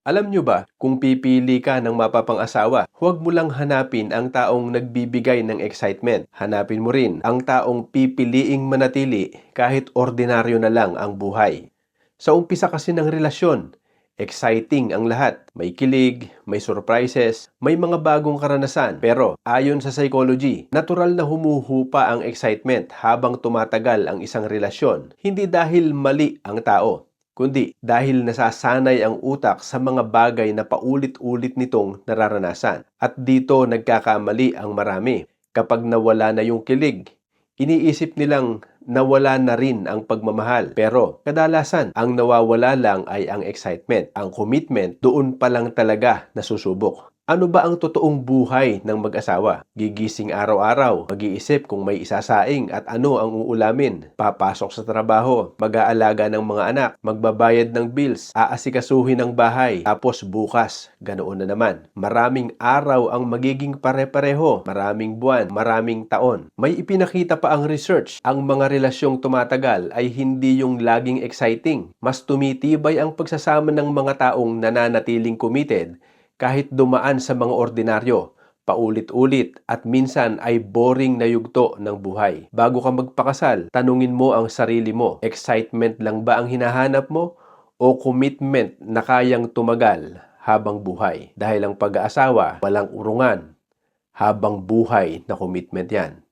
Alam nyo ba, kung pipili ka ng mapapang-asawa, huwag mo lang hanapin ang taong nagbibigay ng excitement. Hanapin mo rin ang taong pipiliing manatili kahit ordinaryo na lang ang buhay. Sa umpisa kasi ng relasyon, exciting ang lahat. May kilig, may surprises, may mga bagong karanasan. Pero ayon sa psychology, natural na humuhupa ang excitement habang tumatagal ang isang relasyon. Hindi dahil mali ang tao, kundi dahil nasasanay ang utak sa mga bagay na paulit-ulit nitong nararanasan. At dito nagkakamali ang marami. Kapag nawala na yung kilig, iniisip nilang nawala na rin ang pagmamahal. Pero kadalasan, ang nawawala lang ay ang excitement. Ang commitment, doon pa lang talaga nasusubok. Ano ba ang totoong buhay ng mag-asawa? Gigising araw-araw, mag-iisip kung may isasaing at ano ang uulamin. Papasok sa trabaho, mag-aalaga ng mga anak, magbabayad ng bills, aasikasuhin ng bahay, tapos bukas, ganoon na naman. Maraming araw ang magiging pare-pareho, maraming buwan, maraming taon. May ipinakita pa ang research, ang mga relasyong tumatagal ay hindi yung laging exciting. Mas tumitibay ang pagsasama ng mga taong nananatiling committed kahit dumaan sa mga ordinaryo, paulit-ulit at minsan ay boring na yugto ng buhay. Bago ka magpakasal, tanungin mo ang sarili mo, excitement lang ba ang hinahanap mo o commitment na kayang tumagal habang buhay? Dahil ang pag-aasawa, walang urungan, habang buhay na commitment yan.